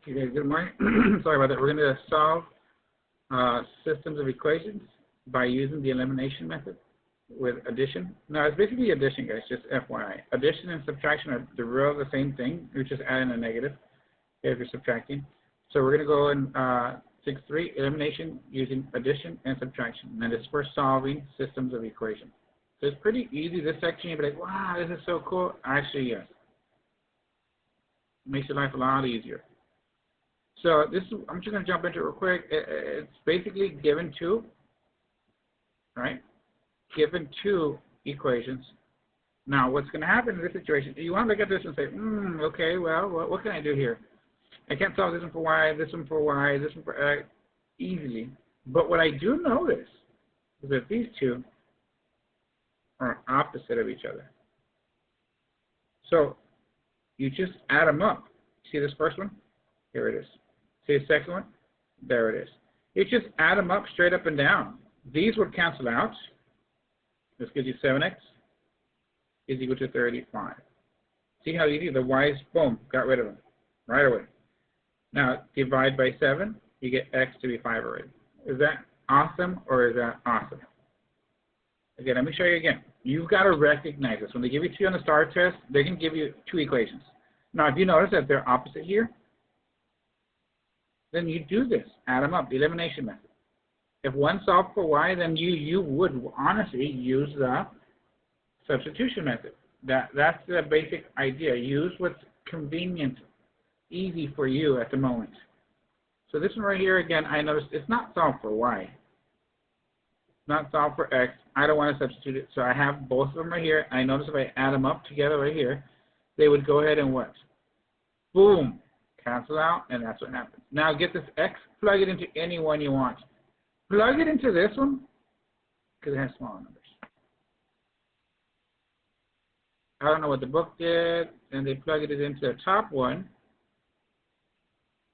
Okay, good morning. Sorry about that. We're going to solve systems of equations by using the elimination method with addition. Now, it's basically addition, guys, just FYI. Addition and subtraction are the real the same thing. You're just adding a negative if you're subtracting. So we're going to go in 6.3, elimination using addition and subtraction. And it's for solving systems of equations. So it's pretty easy. This section, you'll be like, wow, this is so cool. Actually, yes. It makes your life a lot easier. So this is, I'm just going to jump into it real quick. It's basically given two, right? Given two equations. Now, what's going to happen in this situation, you want to look at this and say, okay, well, what can I do here? I can't solve this one for y, this one for y, this one for x easily. But what I do notice is that these two are opposite of each other. So you just add them up. See this first one? Here it is. See the second one? There it is. You just add them up straight up and down. These would cancel out. This gives you 7x is equal to 35. See how easy? The y's, boom, got rid of them right away. Now, divide by 7, you get x to be 5 already. Is that awesome or is that awesome? Again, let me show you again. You've got to recognize this. When they give you 2 on the STAR test, they can give you two equations. Now, if you notice that they're opposite here, then you do this. Add them up, the elimination method. If one solved for y, then you would honestly use the substitution method. That's the basic idea. Use what's convenient, easy for you at the moment. So this one right here, again, I noticed it's not solved for y. It's not solved for x. I don't want to substitute it, so I have both of them right here. I notice if I add them up together right here, they would go ahead and what? Boom. Cancel out, and that's what happens. Now get this x, plug it into any one you want. Plug it into this one, because it has small numbers. I don't know what the book did, and they plugged it into the top one.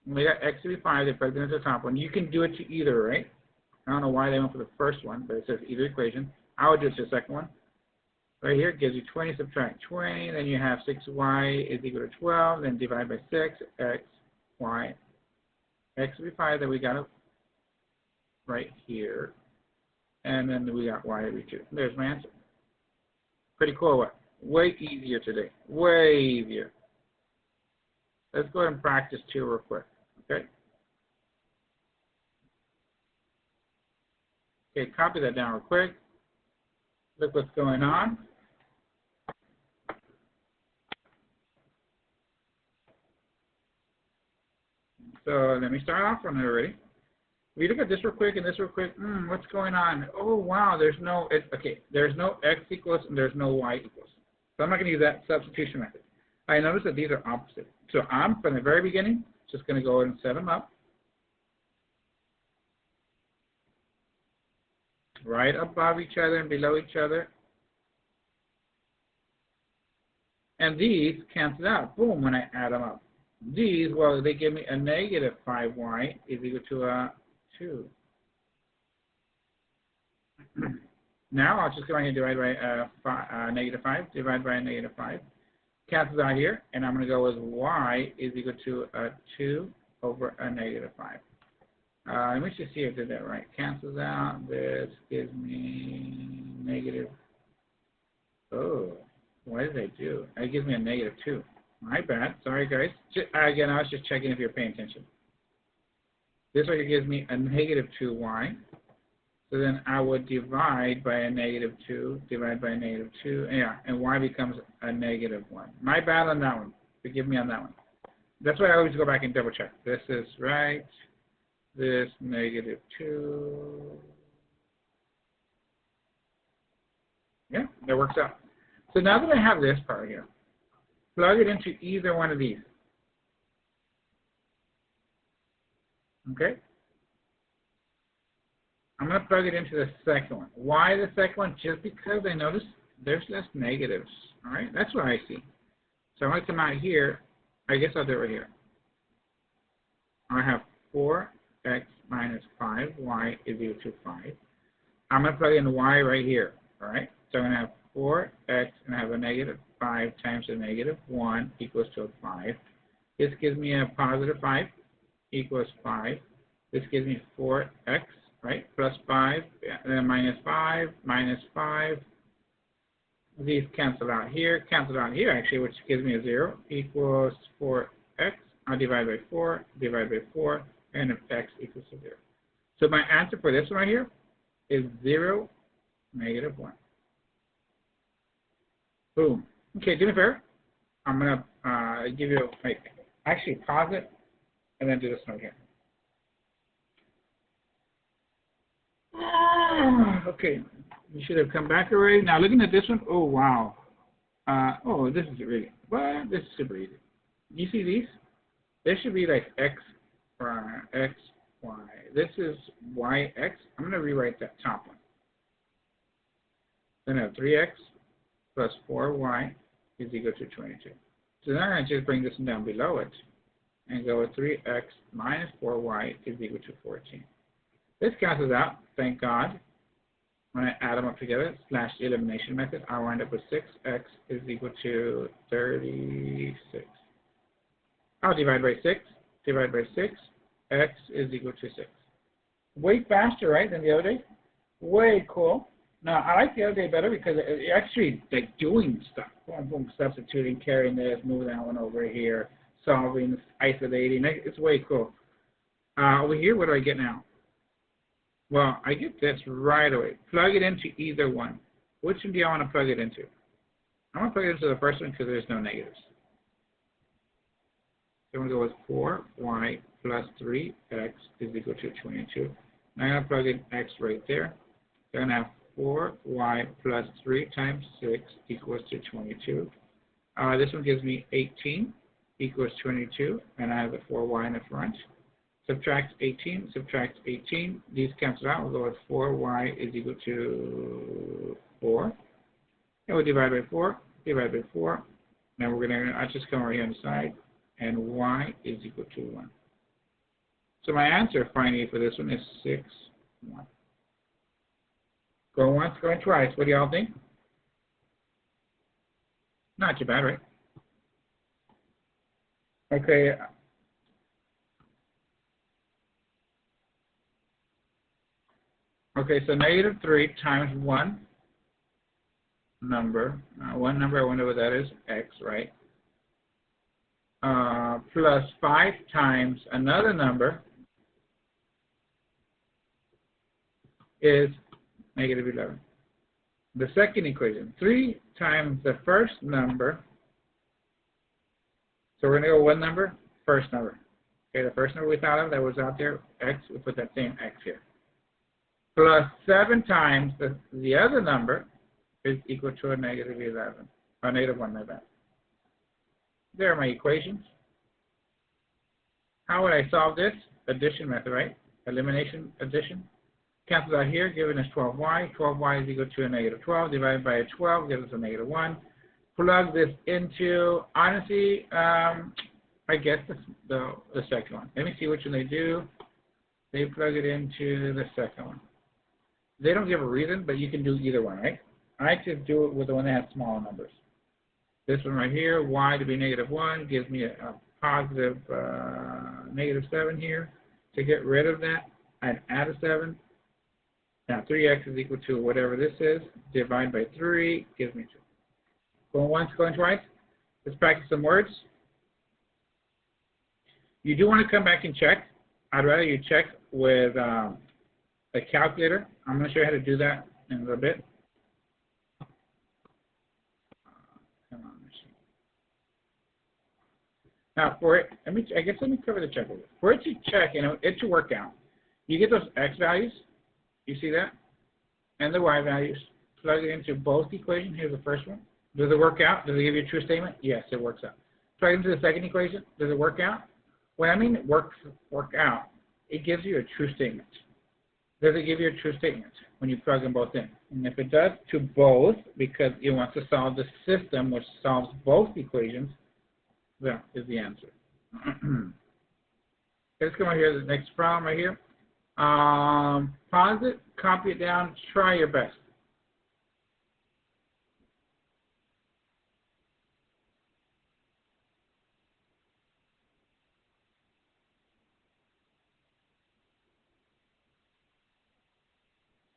When they got x to be 5, they plugged it into the top one. You can do it to either, right? I don't know why they went for the first one, but it says either equation. I would do it to the second one. Right here, it gives you 20, subtract 20, then you have 6y is equal to 12, then divide by 6, x, y, x to be 5, then we got it right here, and then we got y to be 2. There's my answer. Pretty cool, what? Way easier today, way easier. Let's go ahead and practice 2 real quick, okay? Okay, copy that down real quick. Look what's going on. So let me start off on it already. We look at this real quick and this real quick. What's going on? Oh wow, there's no there's no x equals and there's no y equals. So I'm not going to use that substitution method. I notice that these are opposite. So I'm from the very beginning just going to go ahead and set them up right above each other and below each other. And these cancel out. Boom, when I add them up. These, well, they give me a negative 5y is equal to a 2. Now I'll just go ahead and divide by negative 5, divide by a negative 5. Cancels out here, and I'm going to go with y is equal to a 2 over a negative 5. Let me just see if I did that right. Cancels out. This gives me negative. Oh, what did I do? It gives me a negative 2. My bad. Sorry, guys. Again, I was just checking if you're paying attention. This right here gives me a negative 2y. So then I would divide by a negative 2, divide by a negative 2. Yeah, and y becomes a negative 1. My bad on that one. Forgive me on that one. That's why I always go back and double check. This is right. This negative 2. Yeah, that works out. So now that I have this part here, plug it into either one of these. Okay? I'm going to plug it into the second one. Why the second one? Just because I noticed there's less negatives. All right? That's what I see. So I'm going to come out here. I guess I'll do it right here. I have 4x minus 5y is equal to 5. I'm going to plug in y right here. All right? So I'm going to have 4x and I have a negative 5 times a negative 1 equals to a 5. This gives me a positive 5. equals 5. This gives me 4x, right? Plus 5, and then minus 5, minus 5. These cancel out here actually, which gives me a 0, equals 4x. I'll divide by 4, and x equals to 0. So my answer for this one right here is 0, negative 1. Boom. Okay, do me a favor. I'm going to give you, actually pause it, and then do this one again. Okay, you should have come back already. Now looking at this one, oh wow. This is really, well, this is super easy. You see these? This should be like x, y. This is yx. I'm going to rewrite that top one. Then I have 3x plus 4y is equal to 22. So now I'm going to just bring this one down below it and go with 3x minus 4y is equal to 14. This cancels out, thank God. When I add them up together, slash the elimination method, I wind up with 6x is equal to 36. I'll divide by 6, x is equal to 6. Way faster, right, than the other day? Way cool. Now, I like the other day better because it actually, like, doing stuff. Boom, boom, substituting, carrying this, moving that one over here, solving, isolating. It's way cool. Over here, what do I get now? Well, I get this right away. Plug it into either one. Which one do you want to plug it into? I'm going to plug it into the first one because there's no negatives. So I'm going to go with 4y plus 3x is equal to 22. Now I'm going to plug in x right there. So I'm going to have 4y plus 3 times 6 equals to 22. This one gives me 18 equals 22, and I have the 4y in the front. Subtract 18, these cancel out, we'll go with 4y is equal to 4. And we'll divide by 4. Now we're going to just come right here on the side, and y is equal to 1. So my answer finally for this one is 6, 1. Going once, going twice, what do y'all think? Not too bad, right? Okay. Okay, so negative 3 times one number, I wonder what that is, x, right? Plus 5 times another number is negative 11. The second equation, 3 times the first number, so we're going to go one number, first number. Okay, the first number we thought of that was out there, x, we put that same x here. Plus 7 times the other number is equal to a negative 11, or negative 1, my bad. There are my equations. How would I solve this? Addition method, right? Elimination, addition. Cancels out here, giving us 12y. 12y is equal to a negative 12, divided by a 12 gives us a negative 1. Plug this into, honestly, I guess the second one. Let me see which one they do. They plug it into the second one. They don't give a reason, but you can do either one, right? I just do it with the one that has smaller numbers. This one right here, y to be negative 1, gives me a positive negative 7 here. To get rid of that, I'd add a 7. Now 3x is equal to whatever this is. Divide by 3 gives me 2. Going once, going twice. Let's practice some words. You do want to come back and check. I'd rather you check with a calculator. I'm going to show you how to do that in a little bit. Come on, machine. Now, for it, let me cover the check with it. For it to check, it to work out, you get those x values. You see that? And the y values. Plug it into both equations. Here's the first one. Does it work out? Does it give you a true statement? Yes, it works out. Plug it into the second equation. Does it work out? When I mean work out, it gives you a true statement. Does it give you a true statement when you plug them both in? And if it does, to both, because it wants to solve the system which solves both equations, that is the answer. Let's come over here to the next problem right here. Pause it, copy it down, try your best.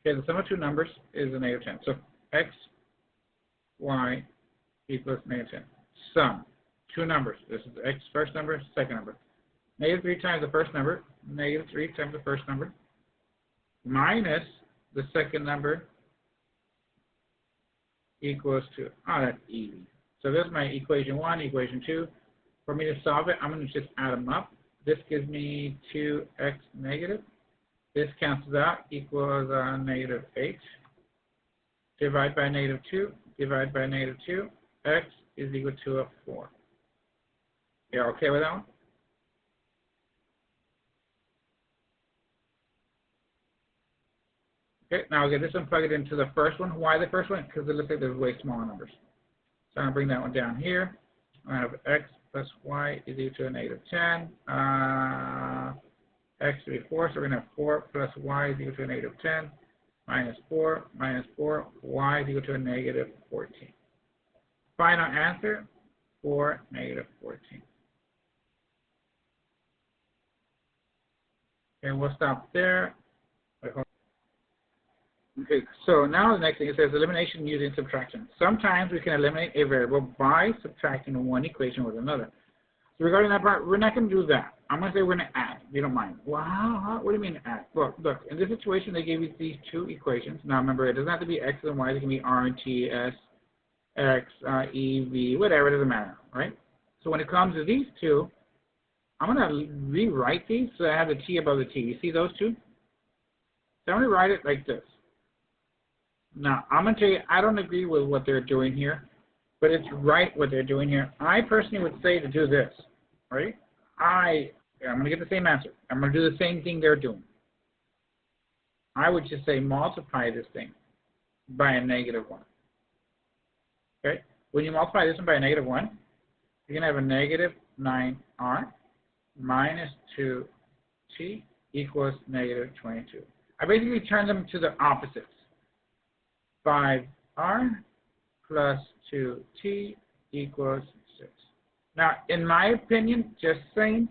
Okay, the sum of two numbers is a negative 10. So x, y equals negative 10. Sum, two numbers. This is x first number, second number. Negative 3 times the first number, negative 3 times the first number, minus the second number equals 2. Oh, that's easy. So this is my equation 1, equation 2. For me to solve it, I'm going to just add them up. This gives me 2x negative. This cancels out, equals negative 8. Divide by negative 2, divide by negative 2. X is equal to a 4. You okay with that one? Okay, now I'll get this one, plug it into the first one. Why the first one? Because it looks like there's way smaller numbers. So I'm going to bring that one down here. I have x plus y is equal to a negative 10. X to be 4, so we're going to have 4 plus y is equal to a negative 10. Minus 4, y is equal to a negative 14. Final answer, 4, negative 14. Okay, we'll stop there. Okay, so now the next thing, it says elimination using subtraction. Sometimes we can eliminate a variable by subtracting one equation with another. So regarding that part, we're not going to do that. I'm going to say we're going to add, if you don't mind. Well, what do you mean add? Well, look, in this situation, they gave you these two equations. Now remember, it doesn't have to be x and y. It can be r and t, s, x, e, v, whatever, it doesn't matter, right? So when it comes to these two, I'm going to rewrite these so I have the t above the t. You see those two? So I'm going to write it like this. Now, I'm going to tell you, I don't agree with what they're doing here, but it's right what they're doing here. I personally would say to do this, right? I'm going to get the same answer. I'm going to do the same thing they're doing. I would just say multiply this thing by a negative 1. Okay? When you multiply this one by a negative 1, you're going to have a negative 9r minus 2t equals negative 22. I basically turn them to the opposites. 5r plus 2t equals 6. Now, in my opinion, just saying,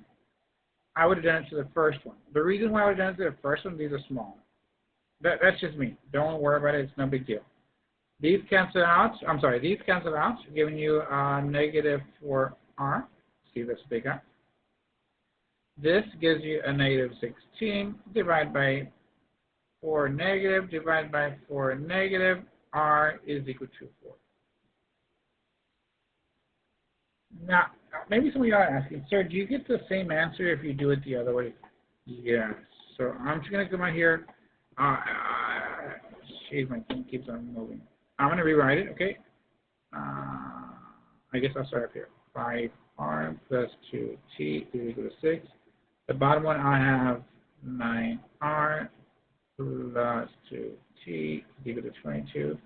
I would have done it to the first one. The reason why I would have done it to the first one, these are small. That's just me. Don't worry about it. It's no big deal. These cancel out. I'm sorry. These cancel out, giving you negative 4r. See, that's big up. This gives you a negative 16. Divide by 4 negative, divide by 4 negative, r is equal to 4. Now, maybe some of you are asking, sir, do you get the same answer if you do it the other way? Yes. So I'm just going to come out here. Jeez, my thing keeps on moving. I'm going to rewrite it, okay? I guess I'll start up here. 5r plus 2t is equal to 6. The bottom one, I have 9r plus 2t is equal to 22.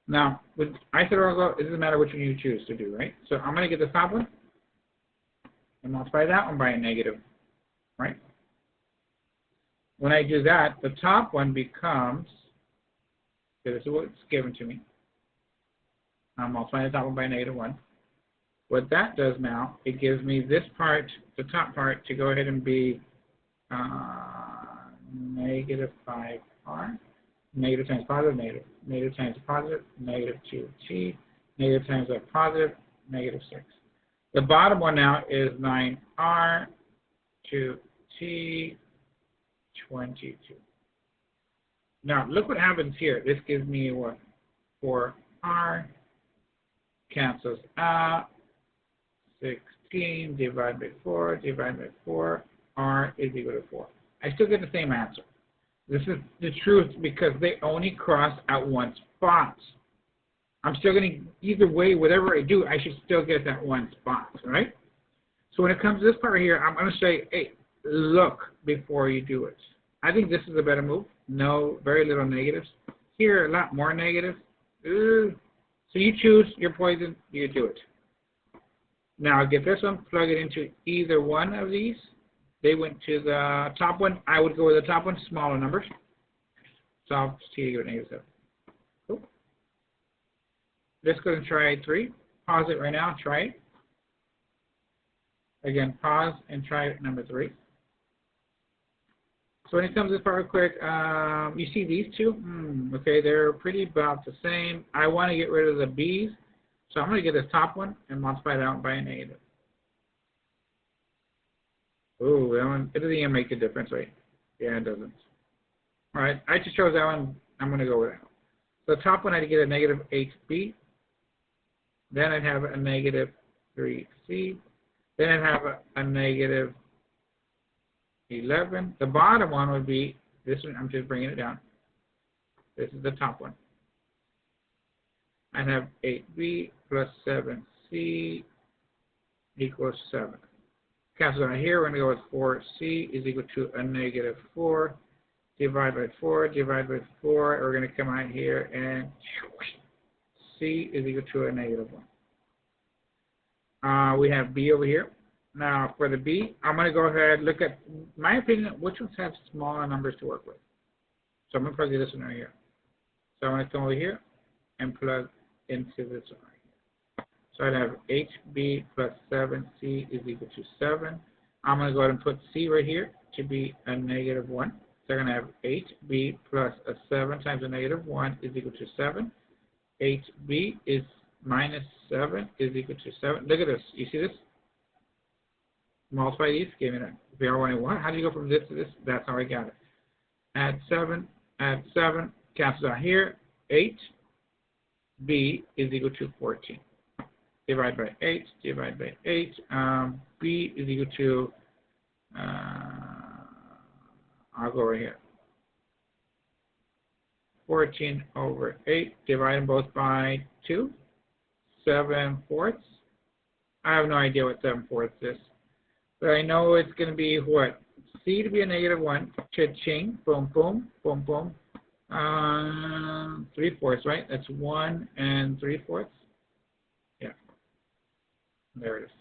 Now, with isomorphism, it doesn't matter which one you choose to do, right? So I'm going to get the top one and multiply that one by a negative, right? When I do that, the top one becomes, okay, this is what's given to me. I'm multiplying the top one by a negative 1. What that does now, it gives me this part, the top part, to go ahead and be negative 5r, negative times positive, negative, negative times positive, negative 2t, negative times a positive, negative 6. The bottom one now is 9r, 2t, 22. Now, look what happens here. This gives me what? 4r, cancels out, 16 divided by 4, divided by 4, r is equal to 4. I still get the same answer. This is the truth because they only cross at one spot. I'm still going to, either way, whatever I do, I should still get that one spot, right? So when it comes to this part here, I'm going to say, hey, look before you do it. I think this is a better move. No, very little negatives. Here, a lot more negatives. So you choose your poison, you do it. Now get this one, plug it into either one of these. They went to the top one. I would go with the top one, smaller numbers. Solve t to give it negative 7. Cool. Let's go and try 3. Pause it right now. Try it. Again, pause and try number 3. So when it comes to this part real quick, you see these two? Okay, they're pretty about the same. I want to get rid of the b's, so I'm going to get this top one and multiply it out by a negative. Ooh, that one, it doesn't even make a difference, right? Yeah, it doesn't. All right, I just chose that one. I'm going to go with that. So the top one, I'd get a negative 8b. Then I'd have a negative 3c. Then I'd have a negative 11. The bottom one would be this one. I'm just bringing it down. This is the top one. I have 8b plus 7c equals 7. Cancel out here. We're going to go with 4c is equal to a negative 4. Divide by 4. Divide by 4. We're going to come out here and c is equal to a negative 1. We have b over here. Now, for the b, I'm going to go ahead and look at, my opinion, which ones have smaller numbers to work with. So I'm going to plug this one right here. So I'm going to come over here and plug into this one right here. So I'd have hb plus 7c is equal to 7. I'm going to go ahead and put c right here to be a negative 1. So I'm going to have hb plus a 7 times a negative 1 is equal to 7. hb is minus 7 is equal to 7. Look at this. You see this? Multiply these, give me that. If you want what? How do you go from this to this? That's how I got it. Add 7, cancels out here. 8b is equal to 14. Divide by 8, divide by 8. B is equal to, I'll go right here. 14 over 8. Divide them both by 2. 7/4. I have no idea what 7/4 is. But I know it's going to be what? C to be a negative 1. Cha-ching. Boom, boom, boom, boom. 3/4, right? That's 1 and 3/4. Yeah. There it is.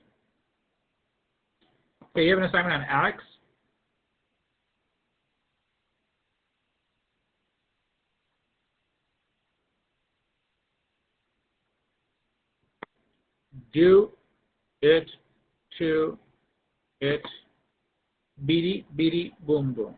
Okay, you have an assignment on Alex. Do it to it. Beady, beady, boom, boom.